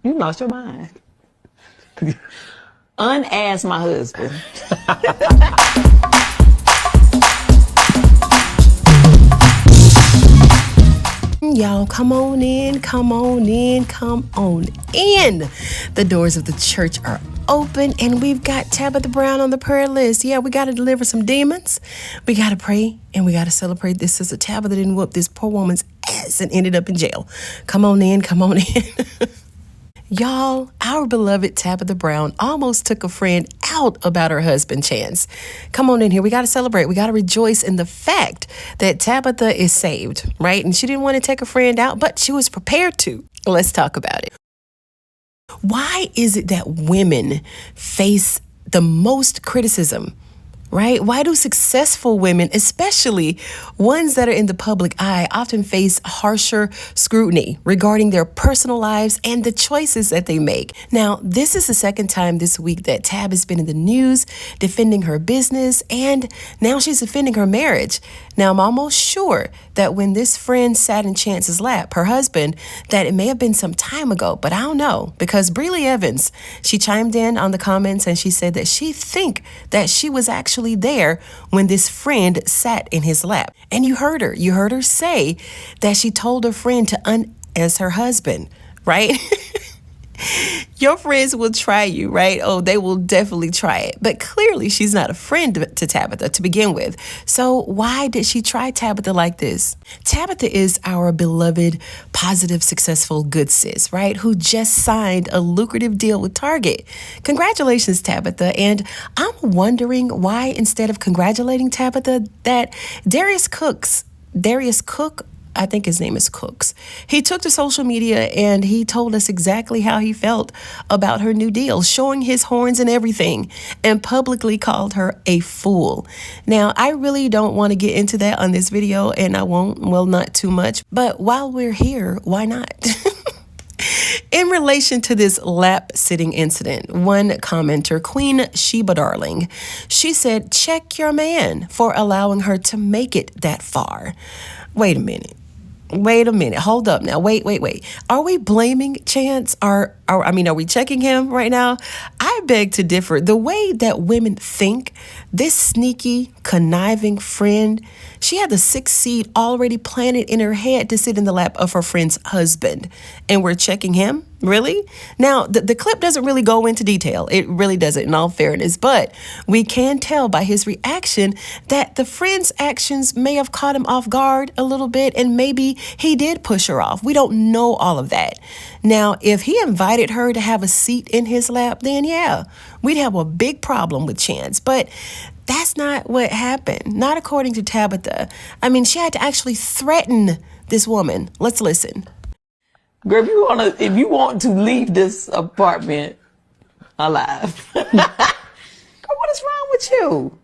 You lost your mind. Unask my husband. Y'all, come on in, come on in, come on in. The doors of the church are open, and we've got Tabitha Brown on the prayer list. Yeah, we got to deliver some demons. We got to pray, and we got to celebrate this sister Tabitha didn't whoop this poor woman's ass and ended up in jail. Come on in, come on in. Y'all, our beloved Tabitha Brown almost took a friend out about her husband, Chance. Come on in here. We got to celebrate. We got to rejoice in the fact that Tabitha is saved, right? And she didn't want to take a friend out, but she was prepared to. Let's talk about it. Why is it that women face the most criticism? Right? Why do successful women, especially ones that are in the public eye, often face harsher scrutiny regarding their personal lives and the choices that they make? Now, this is the second time this week that Tab has been in the news defending her business, and now she's defending her marriage. Now, I'm almost sure that when this friend sat in Chance's lap, her husband, that it may have been some time ago, but I don't know, because Breely Evans, she chimed in on the comments and she said that she think that she was actually there when this friend sat in his lap. And you heard her say that she told her friend to unask her husband, right? Your friends will try you, right? Oh, they will definitely try it. But clearly she's not a friend to Tabitha to begin with. So why did she try Tabitha like this? Tabitha is our beloved, positive, successful, good sis, right? Who just signed a lucrative deal with Target. Congratulations, Tabitha. And I'm wondering why, instead of congratulating Tabitha, that Darius Cooks, I think his name is Cooks. He took to social media and he told us exactly how he felt about her new deal, showing his horns and everything, and publicly called her a fool. Now, I really don't want to get into that on this video, and I won't, well, not too much. But while we're here, why not? In relation to this lap sitting incident, one commenter, Queen Sheba Darling, she said, check your man for allowing her to make it that far. Wait a minute. Hold up now. Wait. Are we blaming Chance? Are we checking him right now? I beg to differ. The way that women think, this sneaky, conniving friend, she had the 6th seed already planted in her head to sit in the lap of her friend's husband. And we're checking him? Really? Now, the clip doesn't really go into detail. It really doesn't, in all fairness. But we can tell by his reaction that the friend's actions may have caught him off guard a little bit, and maybe he did push her off. We don't know all of that. Now, if he invited her to have a seat in his lap, then yeah, we'd have a big problem with Chance. But that's not what happened. Not according to Tabitha. I mean, she had to actually threaten this woman. Let's listen. Girl, if you want to leave this apartment alive, girl, what is wrong with you?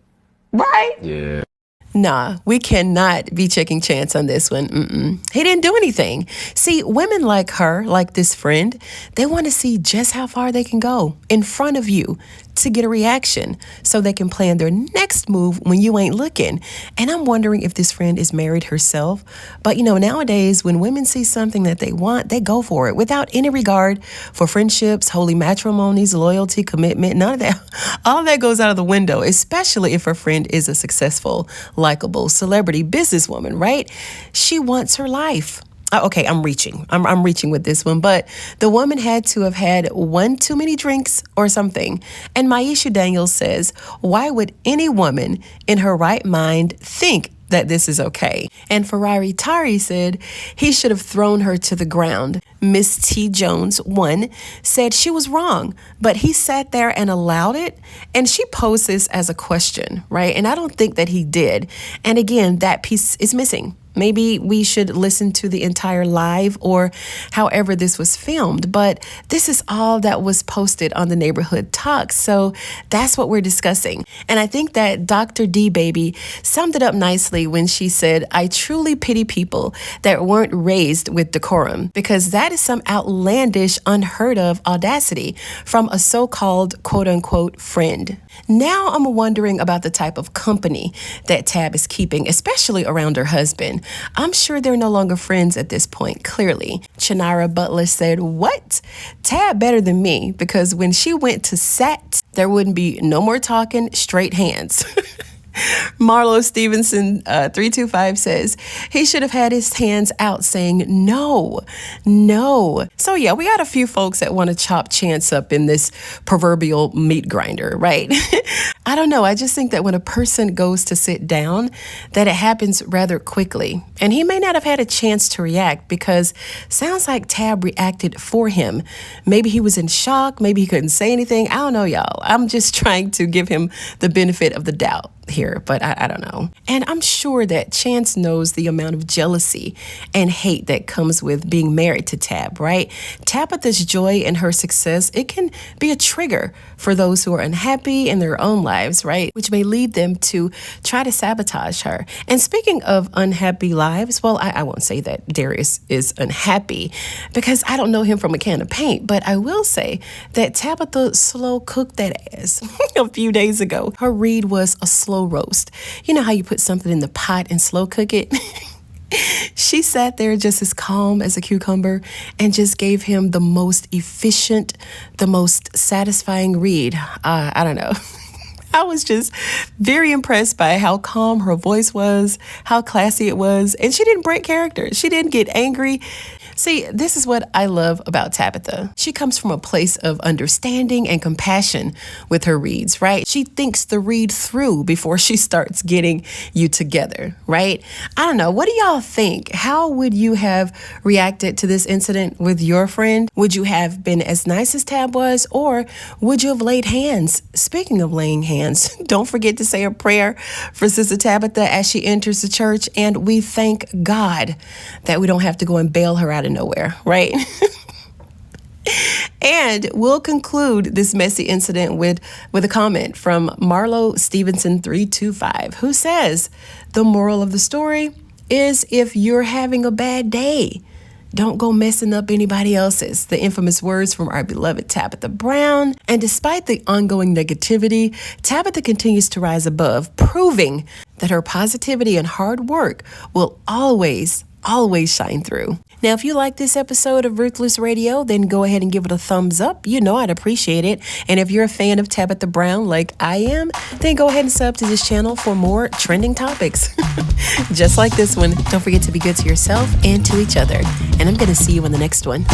Right? Yeah. Nah, we cannot be checking Chance on this one. He didn't do anything. See, women like her, like this friend, they want to see just how far they can go in front of you to get a reaction so they can plan their next move when you ain't looking. And I'm wondering if this friend is married herself. But, nowadays, when women see something that they want, they go for it without any regard for friendships, holy matrimonies, loyalty, commitment, none of that. All that goes out of the window, especially if her friend is a successful, likable celebrity businesswoman, right? She wants her life. Okay, I'm reaching with this one, but the woman had to have had one too many drinks or something. And Maisha Daniels says, why would any woman in her right mind think that this is okay? And Ferrari Tari said he should have thrown her to the ground. Miss T. Jones, 1, said she was wrong, but he sat there and allowed it. And she posed this as a question, right? And I don't think that he did. And again, that piece is missing. Maybe we should listen to the entire live or however this was filmed, but this is all that was posted on the Neighborhood Talk. So that's what we're discussing. And I think that Dr. D Baby summed it up nicely when she said, I truly pity people that weren't raised with decorum, because that is some outlandish, unheard of audacity from a so-called quote unquote friend. Now I'm wondering about the type of company that Tab is keeping, especially around her husband. I'm sure they're no longer friends at this point, clearly. Chanara Butler said, "What? Tab better than me, because when she went to SAT, there wouldn't be no more talking, straight hands." Marlo Stevenson 325 says he should have had his hands out saying no. So yeah, we got a few folks that want to chop Chance up in this proverbial meat grinder, right? I don't know. I just think that when a person goes to sit down, that it happens rather quickly. And he may not have had a chance to react, because sounds like Tab reacted for him. Maybe he was in shock. Maybe he couldn't say anything. I don't know, y'all. I'm just trying to give him the benefit of the doubt here, but I don't know. And I'm sure that Chance knows the amount of jealousy and hate that comes with being married to Tab, right? Tabitha's joy and her success, it can be a trigger for those who are unhappy in their own lives, right? Which may lead them to try to sabotage her. And speaking of unhappy lives, well, I won't say that Darius is unhappy, because I don't know him from a can of paint, but I will say that Tabitha slow cooked that ass a few days ago. Her read was a slow roast. You know how you put something in the pot and slow cook it? She sat there just as calm as a cucumber and just gave him the most efficient, the most satisfying read. I don't know. I was just very impressed by how calm her voice was, how classy it was, and she didn't break character. She didn't get angry. See, this is what I love about Tabitha. She comes from a place of understanding and compassion with her reads, right? She thinks the read through before she starts getting you together, right? I don't know. What do y'all think? How would you have reacted to this incident with your friend? Would you have been as nice as Tab was, or would you have laid hands? Speaking of laying hands, don't forget to say a prayer for Sister Tabitha as she enters the church, and we thank God that we don't have to go and bail her out of nowhere, right? And we'll conclude this messy incident with a comment from Marlo Stevenson 325, who says, "The moral of the story is, if you're having a bad day, don't go messing up anybody else's." The infamous words from our beloved Tabitha Brown. And despite the ongoing negativity, Tabitha continues to rise above, proving that her positivity and hard work will always shine through. Now, if you like this episode of Ruthless Radio, then go ahead and give it a thumbs up. You know I'd appreciate it. And if you're a fan of Tabitha Brown like I am, then go ahead and sub to this channel for more trending topics. Just like this one. Don't forget to be good to yourself and to each other. And I'm going to see you in the next one.